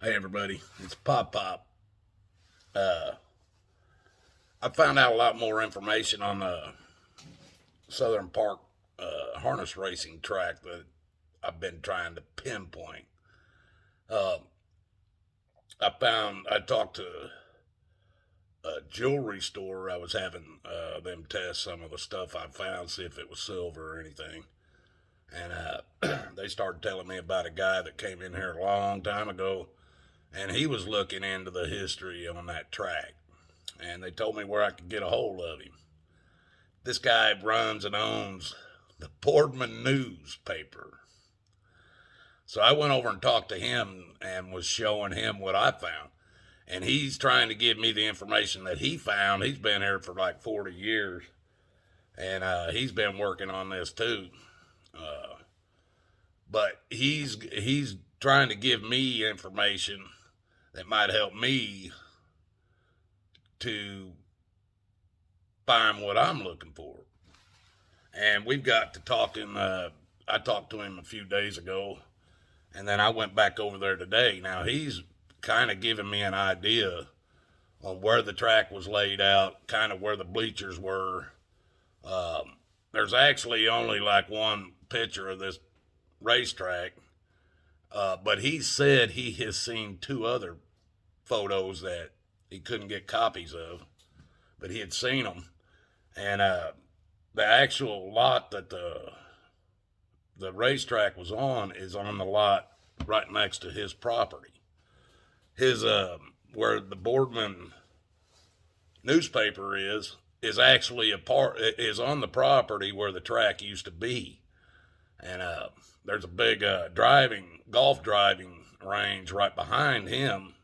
Hey everybody, it's Pop Pop. Uh, I found out a lot more information on the Southern Park harness racing track that I've been trying to pinpoint. Uh, I talked to a jewelry store. I was having them test some of the stuff I found, see if it was silver or anything. And they started telling me about a guy that came in here a long time ago, and he was looking into the history on that track. And they told me where I could get a hold of him. This guy runs and owns the Boardman newspaper. So I went over and talked to him and was showing him what I found. And he's trying to give me the information that he found. He's been here for like 40 years. And he's been working on this too. Uh, but he's trying to give me information that might help me to find what I'm looking for. And we've got to talking. I talked to him a few days ago, and then I went back over there today. Now he's kind of giving me an idea on where the track was laid out, kind of where the bleachers were. There's actually only like one picture of this racetrack, but he said he has seen two other photos that he couldn't get copies of, but he had seen them. And the actual lot that the racetrack was on is on the lot right next to his property. His where the Boardman newspaper is actually a part is on the property where the track used to be, and there's a big golf driving range right behind him,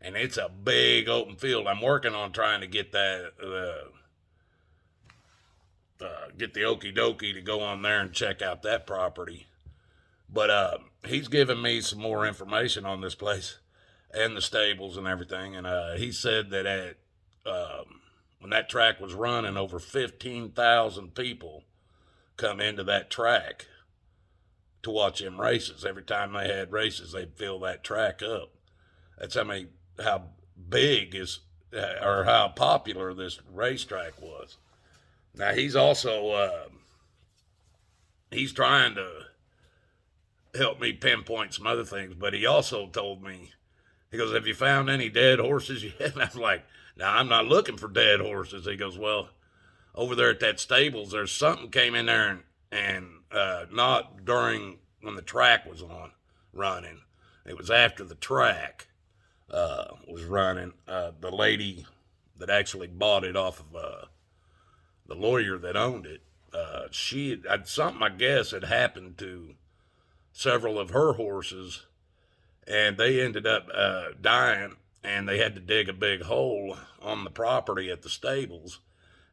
and it's a big open field. I'm working on trying to get that. Get the okie dokie to go on there and check out that property. But he's given me some more information on this place and the stables and everything. And he said that when that track was running, over 15,000 people come into that track to watch them races. Every time they had races, they'd fill that track up. That's how big is or how popular this racetrack was. Now he's also he's trying to help me pinpoint some other things, but he also told me, he goes, "Have you found any dead horses yet?" And I'm like, "No, I'm not looking for dead horses." He goes, "Well, over there at that stables, there's something came in there and not during when the track was on running. It was after the track was running. The lady that actually bought it off of the lawyer that owned it, she had something, I guess, had happened to several of her horses, and they ended up dying, and they had to dig a big hole on the property at the stables,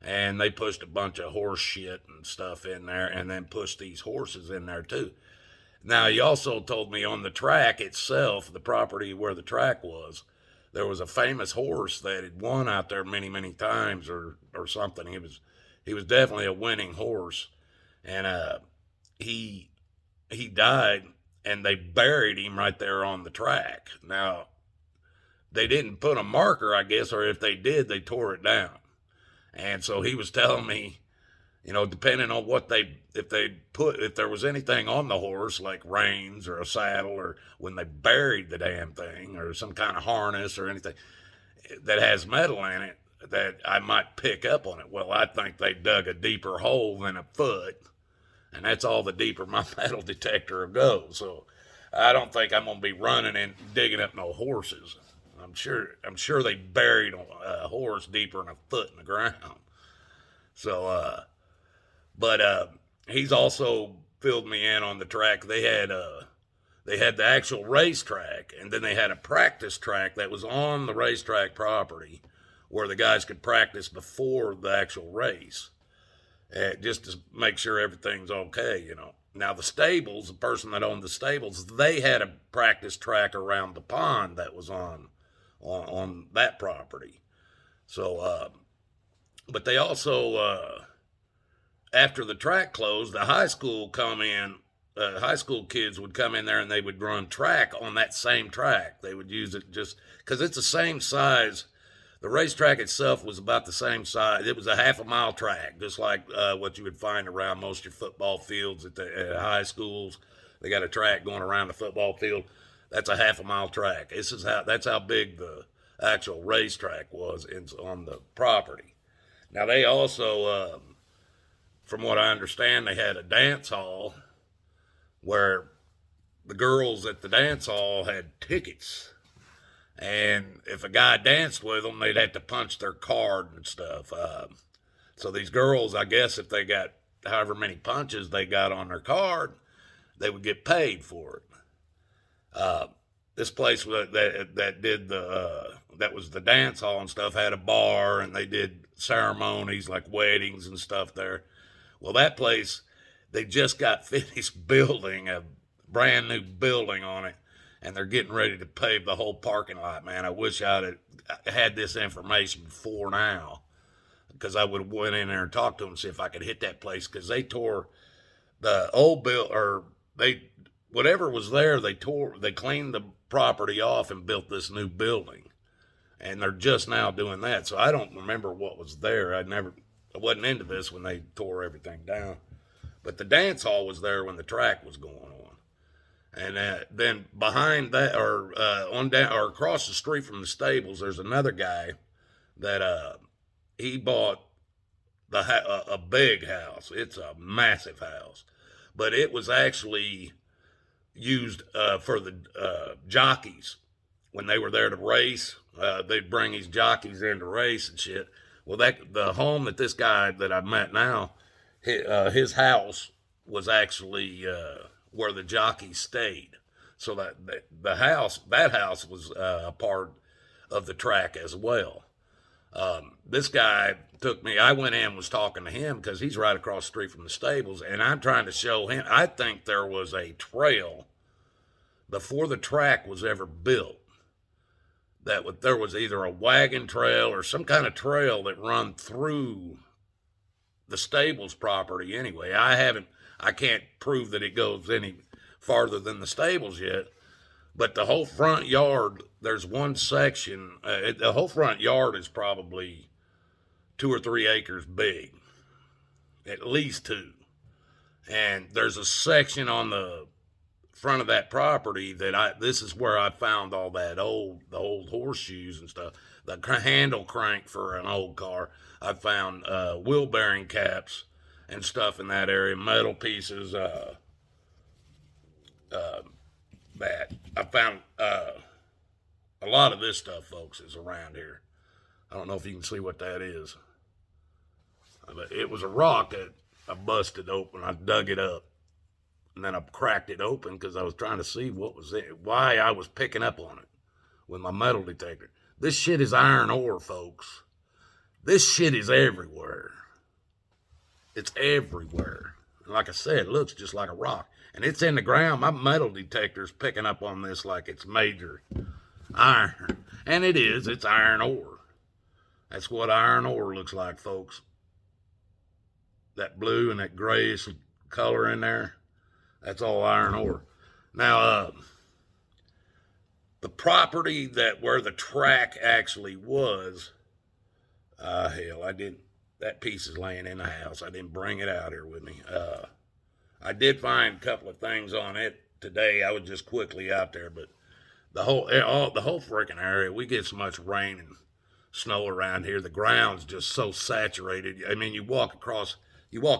and they pushed a bunch of horse shit and stuff in there, and then pushed these horses in there too. Now, he also told me on the track itself, the property where the track was, there was a famous horse that had won out there many, many times or something. He was definitely a winning horse, and he he died, and they buried him right there on the track. Now they didn't put a marker, I guess, or if they did, they tore it down. And so he was telling me, depending on what if there was anything on the horse like reins or a saddle, or when they buried the damn thing, or some kind of harness or anything that has metal in it, that I might pick up on it. Well, I think they dug a deeper hole than a foot, and that's all the deeper my metal detector will go. So I don't think I'm gonna be running and digging up no horses. I'm sure they buried a horse deeper than a foot in the ground. So, but he's also filled me in on the track. They had the actual racetrack, and then they had a practice track that was on the racetrack property where the guys could practice before the actual race, just to make sure everything's okay. Now the stables, the person that owned the stables, they had a practice track around the pond that was on that property. So, but they also after the track closed, the high school come in high school kids would come in there and they would run track on that same track. They would use it just because it's the same size. The racetrack itself was about the same size. It was a half a mile track, just like what you would find around most of your football fields at high schools. They got a track going around the football field. That's a half a mile track. That's how big the actual racetrack was on the property. Now they also, from what I understand, they had a dance hall where the girls at the dance hall had tickets. And if a guy danced with them, they'd have to punch their card and stuff. So these girls, I guess, if they got however many punches they got on their card, they would get paid for it. This place that did that was the dance hall and stuff had a bar, and they did ceremonies like weddings and stuff there. Well, that place, they just got finished building a brand new building on it, and they're getting ready to pave the whole parking lot. Man, I wish I'd had this information before now, because I would have went in there and talked to them and see if I could hit that place, because they tore the old whatever was there, they cleaned the property off and built this new building, and they're just now doing that. So I don't remember what was there. I wasn't into this when they tore everything down, but the dance hall was there when the track was going on. And then behind that, or across the street from the stables, there's another guy that he bought a big house. It's a massive house, but it was actually used for the jockeys when they were there to race. They'd bring these jockeys in to race and shit. Well, the home that this guy that I met now, his house was actually where the jockeys stayed. So that house was a part of the track as well. This guy took me. I went in and was talking to him because he's right across the street from the stables, and I'm trying to show him. I think there was a trail before the track was ever built. There was either a wagon trail or some kind of trail that run through the stables property. Anyway, I can't prove that it goes any farther than the stables yet, but the whole front yard, there's one section, the whole front yard is probably 2 or 3 acres big, at least 2. And there's a section on the front of that property this is where I found all the old horseshoes and stuff, the handle crank for an old car. I found wheel bearing caps and stuff in that area, metal pieces, that I found a lot of this stuff, folks, is around here. I don't know if you can see what that is, but it was a rock that I busted open. I dug it up, and then I cracked it open because I was trying to see what was it, why I was picking up on it with my metal detector. This shit is iron ore, folks. This shit is everywhere. It's everywhere. And like I said, it looks just like a rock. And it's in the ground. My metal detector's picking up on this like it's major iron. And it is. It's iron ore. That's what iron ore looks like, folks. That blue and that grayish color in there, that's all iron ore. Now, the property where the track actually was, that piece is laying in the house. I didn't bring it out here with me. I did find a couple of things on it today. I was just quickly out there, but the whole freaking area, we get so much rain and snow around here. The ground's just so saturated. I mean, you walk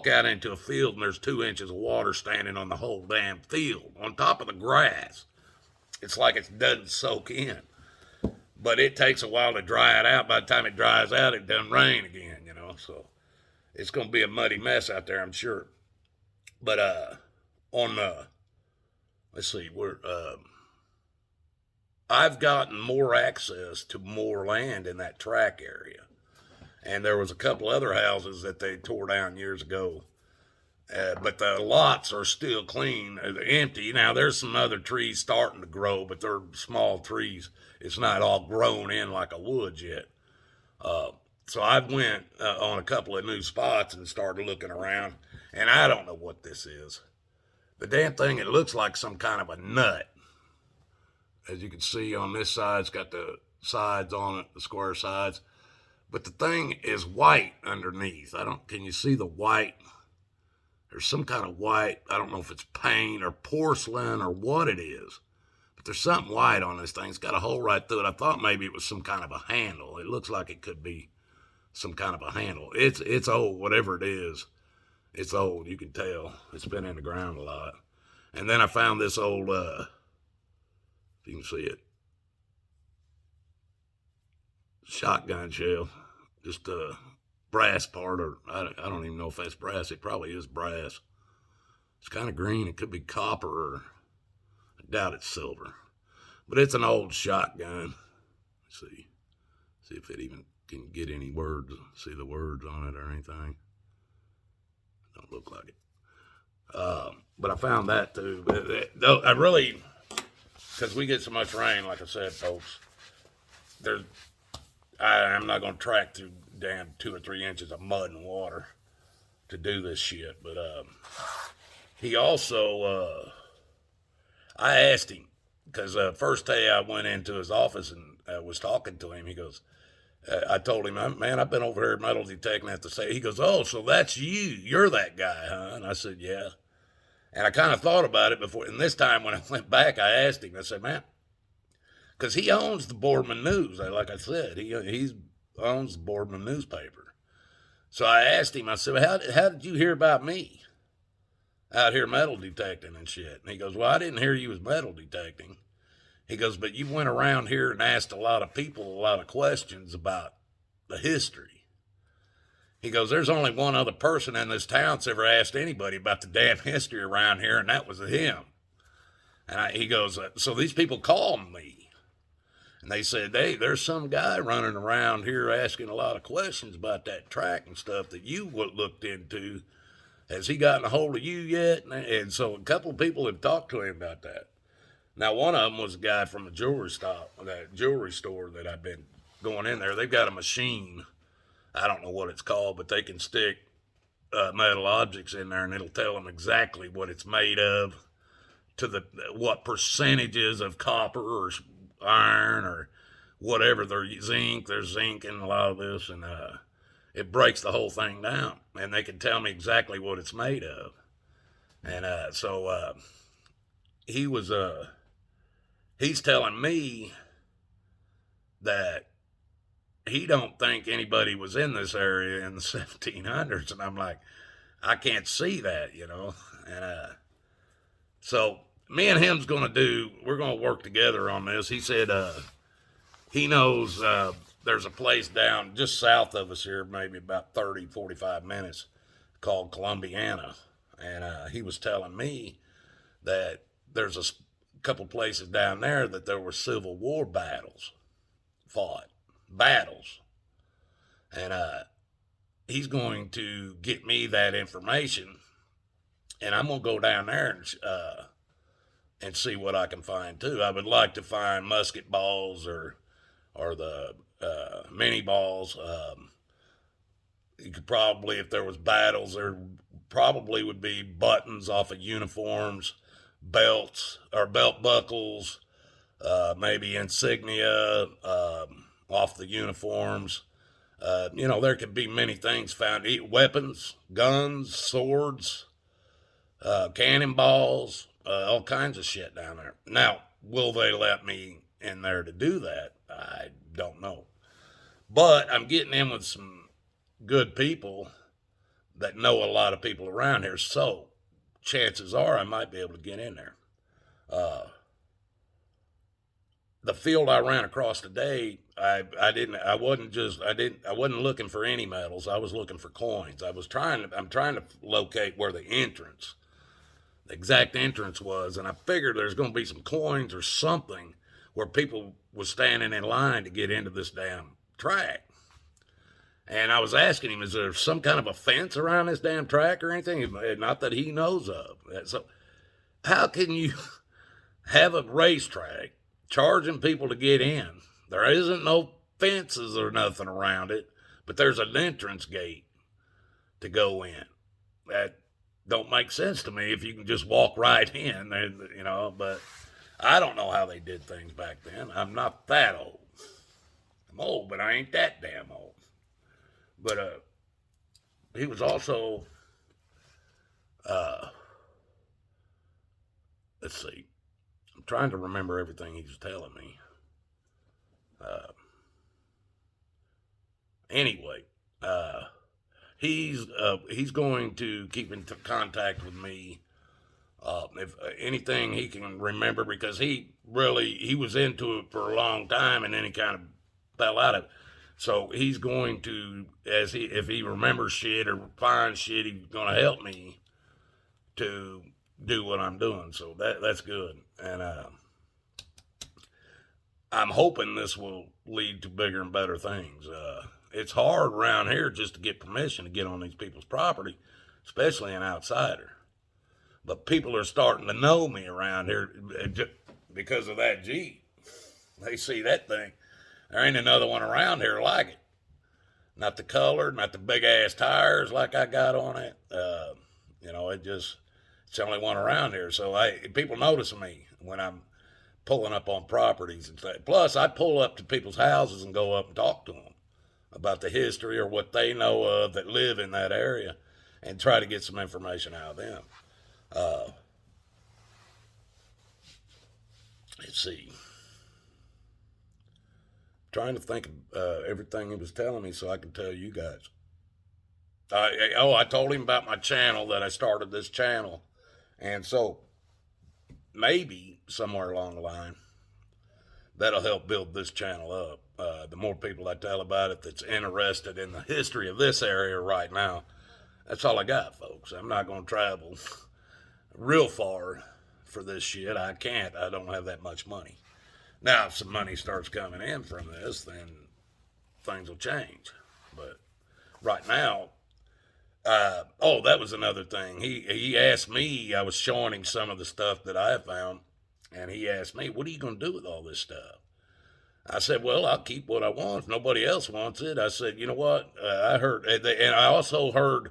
out into a field and there's 2 inches of water standing on the whole damn field on top of the grass. It's like it doesn't soak in, but it takes a while to dry it out. By the time it dries out, it doesn't rain again, so it's going to be a muddy mess out there, I'm sure. But let's see, I've gotten more access to more land in that track area. And there was a couple other houses that they tore down years ago. But the lots are still clean, empty. Now, there's some other trees starting to grow, but they're small trees. It's not all grown in like a woods yet. So I went on a couple of new spots and started looking around. And I don't know what this is. The damn thing, it looks like some kind of a nut. As you can see on this side, it's got the sides on it, the square sides. But the thing is white underneath. Can you see the white? There's some kind of white. I don't know if it's paint or porcelain or what it is. But there's something white on this thing. It's got a hole right through it. I thought maybe it was some kind of a handle. It looks like it could be some kind of a handle. It's old, whatever it is. It's old, you can tell. It's been in the ground a lot. And then I found this old, if you can see it, shotgun shell. Just a brass part, or I don't even know if that's brass. It probably is brass. It's kind of green. It could be copper, or I doubt it's silver. But it's an old shotgun. Let's see if it even can get any words, see the words on it or anything. Don't look like it. But I found that too. But I really, because we get so much rain, like I said, folks, I'm not going to track through damn 2 or 3 inches of mud and water to do this shit. But he also, I asked him, because first day I went into his office and was talking to him, he goes, I told him, man, I've been over here metal detecting at the state. He goes, oh, so that's you. You're that guy, huh? And I said, yeah. And I kind of thought about it before. And this time when I went back, I asked him, I said, man, because he owns the Boardman News. Like I said, he owns the Boardman newspaper. So I asked him, I said, how did you hear about me out here metal detecting and shit? And he goes, well, I didn't hear you was metal detecting. He goes, but you went around here and asked a lot of people a lot of questions about the history. He goes, there's only one other person in this town that's ever asked anybody about the damn history around here, and that was him. And he goes, so these people called me. And they said, hey, there's some guy running around here asking a lot of questions about that track and stuff that you looked into. Has he gotten a hold of you yet? And so a couple of people have talked to him about that. Now, one of them was a guy from a jewelry store that I've been going in there. They've got a machine. I don't know what it's called, but they can stick metal objects in there, and it'll tell them exactly what it's made of, to what percentages of copper or iron or whatever. There's zinc in a lot of this, and it breaks the whole thing down, and they can tell me exactly what it's made of. And so he was he's telling me that he don't think anybody was in this area in the 1700s, and I'm like, I can't see that, you know. And so me and him's we're going to work together on this. He said he knows there's a place down just south of us here, maybe about 30, 45 minutes, called Columbiana. And he was telling me that there's a couple places down there that there were Civil War battles. And he's going to get me that information, and I'm going to go down there and see what I can find too. I would like to find musket balls or the mini balls. You could probably, if there was battles, there probably would be buttons off of uniforms, belts or belt buckles, maybe insignia off the uniforms. There could be many things found. Weapons, guns, swords, cannonballs, all kinds of shit down there. Now, will they let me in there to do that? I don't know. But I'm getting in with some good people that know a lot of people around here, so chances are I might be able to get in there. The field I ran across today, I wasn't looking for any metals. I was looking for coins. I'm trying to locate where the exact entrance was, and I figured there's going to be some coins or something where people was standing in line to get into this damn track. And I was asking him, is there some kind of a fence around this damn track or anything? Not that he knows of. So how can you have a racetrack charging people to get in? There isn't no fences or nothing around it, but there's an entrance gate to go in. don't make sense to me if you can just walk right in, but I don't know how they did things back then. I'm not that old. I'm old, but I ain't that damn old. But he was also, let's see, I'm trying to remember everything he was telling me. Anyway, he's going to keep in contact with me if anything he can remember, because he was into it for a long time and then he kind of fell out of it. So he's going to, if he remembers shit or finds shit, he's going to help me to do what I'm doing. So that's good. And I'm hoping this will lead to bigger and better things. It's hard around here just to get permission to get on these people's property, especially an outsider. But people are starting to know me around here because of that Jeep. They see that thing. There ain't another one around here like it. Not the color, not the big ass tires like I got on it. It's the only one around here. So people notice me when I'm pulling up on properties and stuff. Plus, I pull up to people's houses and go up and talk to them about the history or what they know of that live in that area and try to get some information out of them. Let's see. Trying to think of everything he was telling me so I can tell you guys. I told him about my channel, that I started this channel. And so maybe somewhere along the line, that'll help build this channel up. The more people I tell about it that's interested in the history of this area right now, that's all I got, folks. I'm not going to travel real far for this shit. I can't. I don't have that much money. Now, if some money starts coming in from this, then things will change. But right now, that was another thing. He asked me, I was showing him some of the stuff that I found, and he asked me, what are you going to do with all this stuff? I said, well, I'll keep what I want. If nobody else wants it, I said, you know what? I heard, and I also heard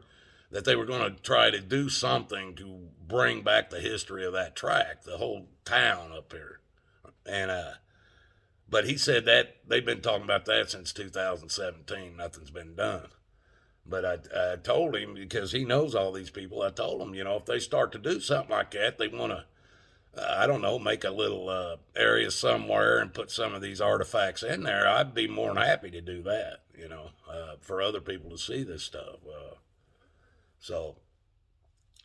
that they were going to try to do something to bring back the history of that track, the whole town up here. And, but he said that they've been talking about that since 2017. Nothing's been done. But I told him, because he knows all these people, I told him, if they start to do something like that, they want to, I don't know, make a little area somewhere and put some of these artifacts in there. I'd be more than happy to do that, for other people to see this stuff. So,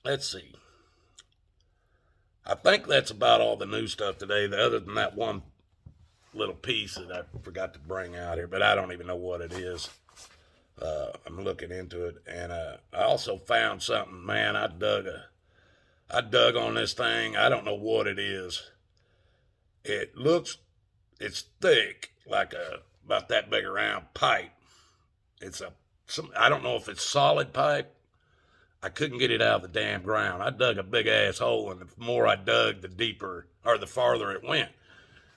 let's see. I think that's about all the new stuff today, other than that one little piece that I forgot to bring out here, but I don't even know what it is. I'm looking into it, and I also found something, man. I dug on this thing. I don't know what it is. It's thick, like about that big around pipe. I don't know if it's solid pipe. I couldn't get it out of the damn ground. I dug a big ass hole, and the more I dug, the deeper or the farther it went.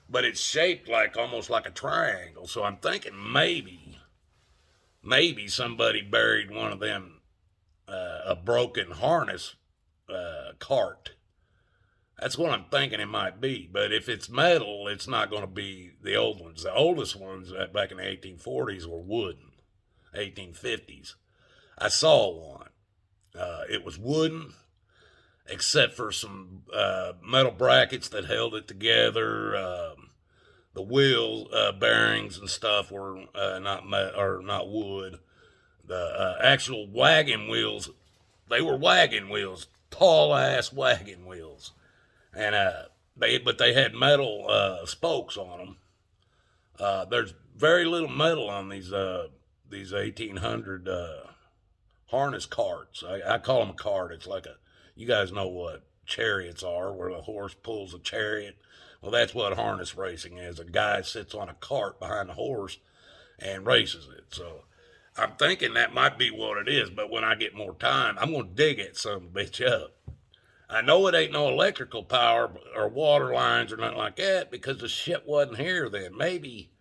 But it's shaped almost like a triangle. So I'm thinking maybe somebody buried one of them, a broken harness cart. That's what I'm thinking it might be. But if it's metal, it's not going to be the old ones. The oldest ones back in the 1840s were wooden, 1850s. I saw one. It was wooden, except for some metal brackets that held it together. The wheel bearings and stuff were not wood. The actual wagon wheels, they were wagon wheels, tall ass wagon wheels, and they had metal spokes on them. There's very little metal on these 1800 harness carts. I call them a cart. It's like you guys know what chariots are, where the horse pulls a chariot. Well, that's what harness racing is. A guy sits on a cart behind the horse and races it. So I'm thinking that might be what it is, but when I get more time, I'm going to dig it some bitch up. I know it ain't no electrical power or water lines or nothing like that, because the shit wasn't here then. Maybe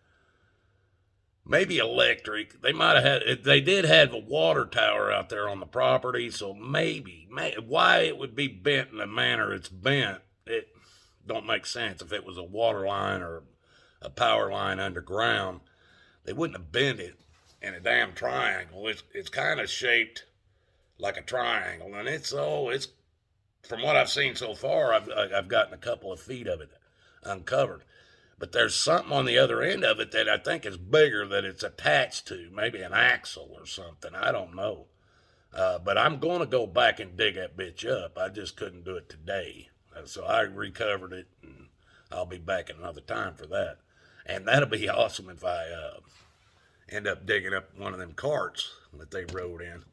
maybe electric. They might have had. They did have a water tower out there on the property, so maybe why it would be bent in the manner it's bent, it don't make sense. If it was a water line or a power line underground, they wouldn't have bent it in a damn triangle. It's kind of shaped like a triangle, and it's from what I've seen so far. I've gotten a couple of feet of it uncovered. But there's something on the other end of it that I think is bigger that it's attached to, maybe an axle or something. I don't know. But I'm going to go back and dig that bitch up. I just couldn't do it today. So I recovered it, and I'll be back another time for that. And that'll be awesome if I end up digging up one of them carts that they rode in.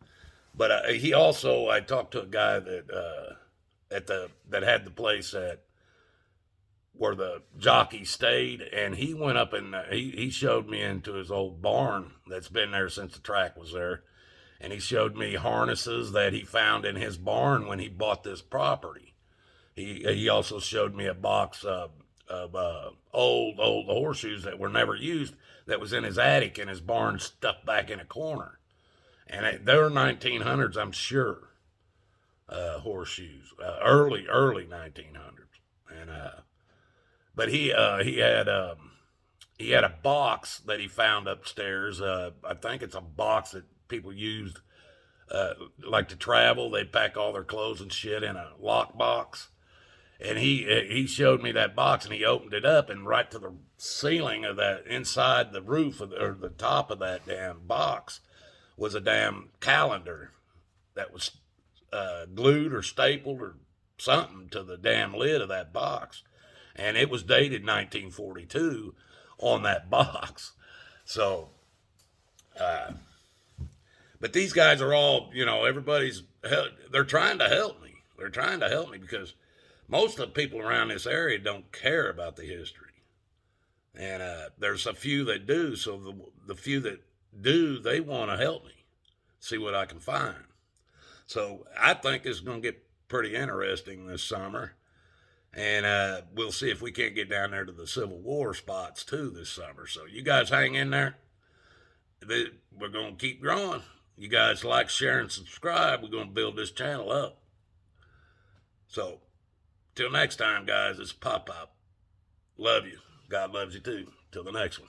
But I talked to a guy that that had the place at where the jockey stayed, and he went up and he showed me into his old barn that's been there since the track was there, and he showed me harnesses that he found in his barn when he bought this property. He also showed me a box of old horseshoes that were never used that was in his attic in his barn, stuffed back in a corner, and they were 1900s, I'm sure, horseshoes, early 1900s, and but he had a box that he found upstairs. I think it's a box that people used like to travel. They pack all their clothes and shit in a lock box. And he showed me that box, and he opened it up, and right to the ceiling of that, inside the roof or the top of that damn box, was a damn calendar that was glued or stapled or something to the damn lid of that box. And it was dated 1942 on that box. So, but these guys are all, they're trying to help me. They're trying to help me because most of the people around this area don't care about the history. And there's a few that do. So the few that do, they want to help me see what I can find. So I think it's going to get pretty interesting this summer. And we'll see if we can't get down there to the Civil War spots too this summer. So you guys hang in there. We're going to keep growing. You guys like, share, and subscribe. We're going to build this channel up. So till next time, guys, it's Pop Pop. Love you. God loves you too. Till the next one.